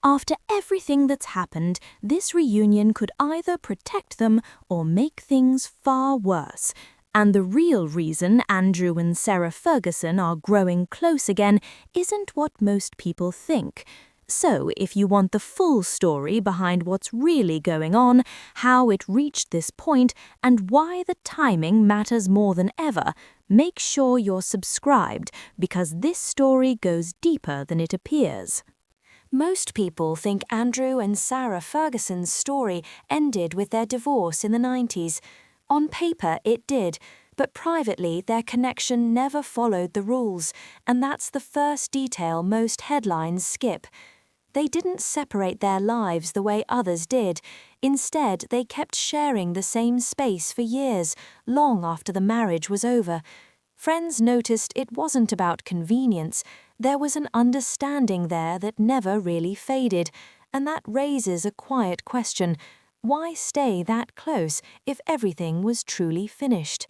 After everything that's happened, this reunion could either protect them or make things far worse. And the real reason Andrew and Sarah Ferguson are growing close again isn't what most people think. So, if you want the full story behind what's really going on, how it reached this point, and why the timing matters more than ever, make sure you're subscribed, because this story goes deeper than it appears. Most people think Andrew and Sarah Ferguson's story ended with their divorce in the 90s. On paper, it did, but privately, their connection never followed the rules, and that's the first detail most headlines skip. They didn't separate their lives the way others did. Instead, they kept sharing the same space for years, long after the marriage was over. Friends noticed it wasn't about convenience. There was an understanding there that never really faded, and that raises a quiet question. Why stay that close if everything was truly finished?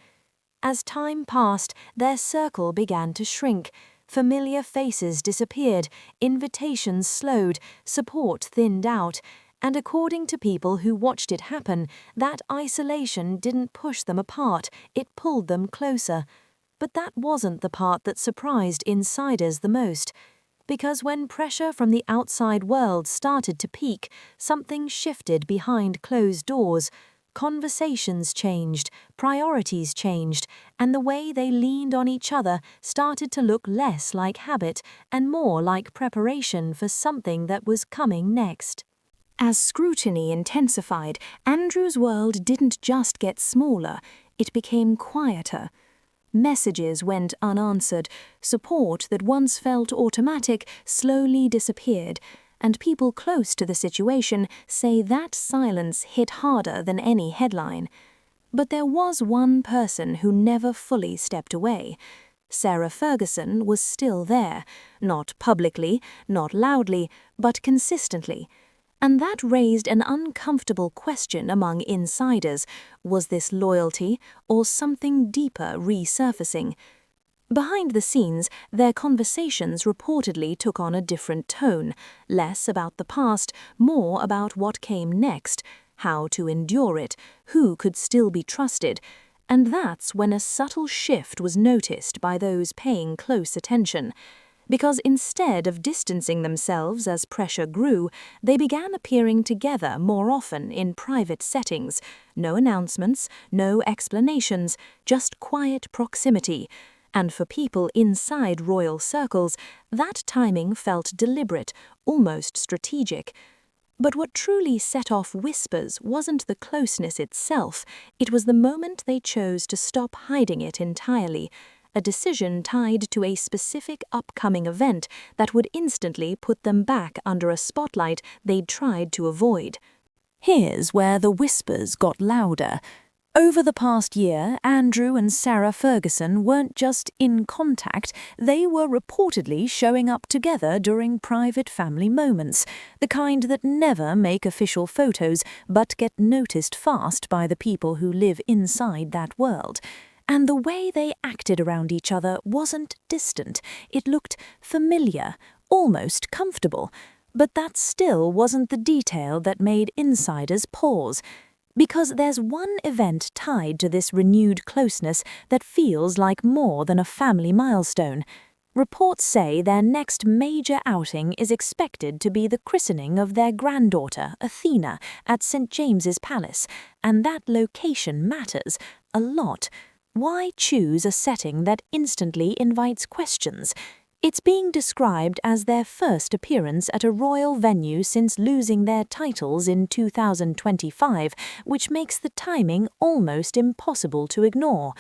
As time passed, their circle began to shrink. Familiar faces disappeared, invitations slowed, support thinned out, and according to people who watched it happen, that isolation didn't push them apart, it pulled them closer. But that wasn't the part that surprised insiders the most. Because when pressure from the outside world started to peak, something shifted behind closed doors. Conversations changed, priorities changed, and the way they leaned on each other started to look less like habit and more like preparation for something that was coming next. As scrutiny intensified, Andrew's world didn't just get smaller, it became quieter. Messages went unanswered, support that once felt automatic slowly disappeared, and people close to the situation say that silence hit harder than any headline. But there was one person who never fully stepped away. Sarah Ferguson was still there, not publicly, not loudly, but consistently. And that raised an uncomfortable question among insiders. Was this loyalty or something deeper resurfacing? Behind the scenes, their conversations reportedly took on a different tone, less about the past, more about what came next, how to endure it, who could still be trusted. And that's when a subtle shift was noticed by those paying close attention. Because instead of distancing themselves as pressure grew, they began appearing together more often in private settings. No announcements, no explanations, just quiet proximity. And for people inside royal circles, that timing felt deliberate, almost strategic. But what truly set off whispers wasn't the closeness itself, it was the moment they chose to stop hiding it entirely. A decision tied to a specific upcoming event that would instantly put them back under a spotlight they'd tried to avoid. Here's where the whispers got louder. Over the past year, Andrew and Sarah Ferguson weren't just in contact, they were reportedly showing up together during private family moments, the kind that never make official photos but get noticed fast by the people who live inside that world. And the way they acted around each other wasn't distant, it looked familiar, almost comfortable. But that still wasn't the detail that made insiders pause. Because there's one event tied to this renewed closeness that feels like more than a family milestone. Reports say their next major outing is expected to be the christening of their granddaughter, Athena, at St. James's Palace, and that location matters a lot. Why choose a setting that instantly invites questions? It's being described as their first appearance at a royal venue since losing their titles in 2025, which makes the timing almost impossible to ignore.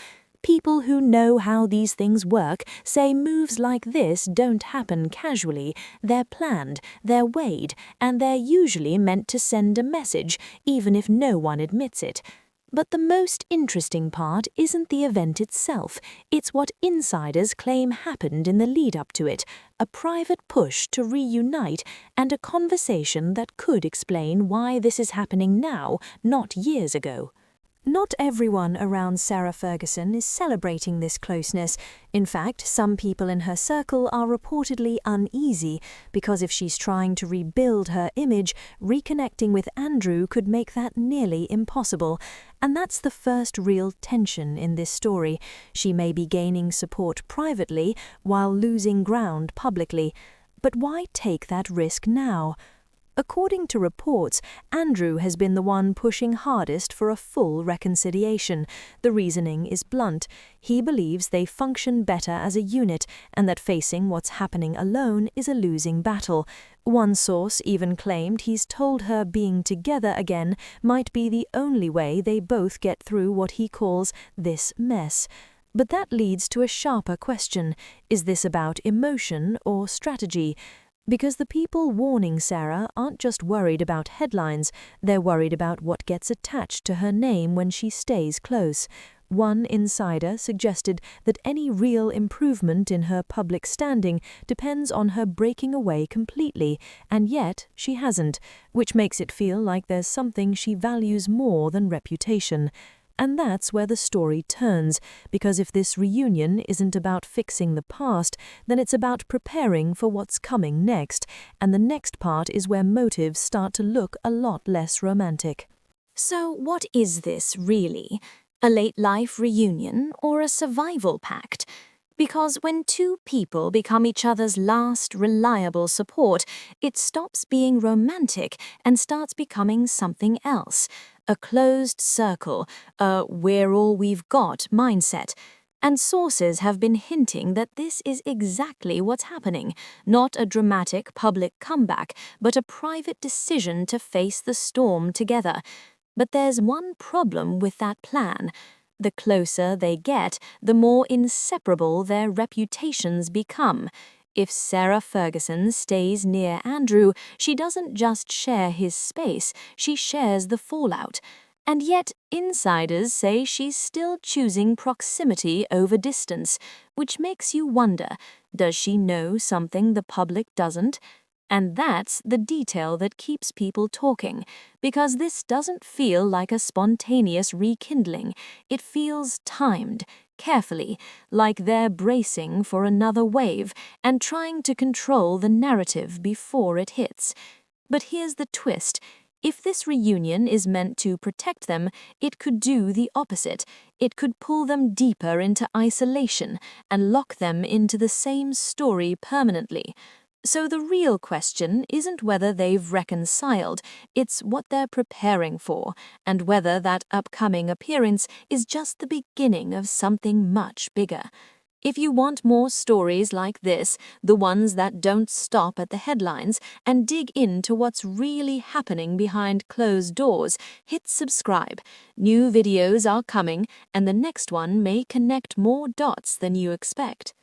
People who know how these things work say moves like this don't happen casually. They're planned, they're weighed, and they're usually meant to send a message, even if no one admits it. But the most interesting part isn't the event itself, it's what insiders claim happened in the lead-up to it, a private push to reunite and a conversation that could explain why this is happening now, not years ago. Not everyone around Sarah Ferguson is celebrating this closeness. In fact, some people in her circle are reportedly uneasy because if she's trying to rebuild her image, reconnecting with Andrew could make that nearly impossible. And that's the first real tension in this story. She may be gaining support privately while losing ground publicly. But why take that risk now? According to reports, Andrew has been the one pushing hardest for a full reconciliation. The reasoning is blunt. He believes they function better as a unit and that facing what's happening alone is a losing battle. One source even claimed he's told her being together again might be the only way they both get through what he calls this mess. But that leads to a sharper question. Is this about emotion or strategy? Because the people warning Sarah aren't just worried about headlines, they're worried about what gets attached to her name when she stays close. One insider suggested that any real improvement in her public standing depends on her breaking away completely, and yet she hasn't, which makes it feel like there's something she values more than reputation. And that's where the story turns, because if this reunion isn't about fixing the past, then it's about preparing for what's coming next, and the next part is where motives start to look a lot less romantic. So what is this really? A late-life reunion or a survival pact? Because when two people become each other's last reliable support, it stops being romantic and starts becoming something else. A closed circle, a we're all we've got mindset. And sources have been hinting that this is exactly what's happening, not a dramatic public comeback, but a private decision to face the storm together. But there's one problem with that plan. The closer they get, the more inseparable their reputations become. If Sarah Ferguson stays near Andrew, she doesn't just share his space, she shares the fallout. And yet, insiders say she's still choosing proximity over distance, which makes you wonder, does she know something the public doesn't? And that's the detail that keeps people talking, because this doesn't feel like a spontaneous rekindling. It feels timed, carefully, like they're bracing for another wave and trying to control the narrative before it hits. But here's the twist. If this reunion is meant to protect them, it could do the opposite. It could pull them deeper into isolation and lock them into the same story permanently. So the real question isn't whether they've reconciled, it's what they're preparing for, and whether that upcoming appearance is just the beginning of something much bigger. If you want more stories like this, the ones that don't stop at the headlines, and dig into what's really happening behind closed doors, hit subscribe. New videos are coming, and the next one may connect more dots than you expect.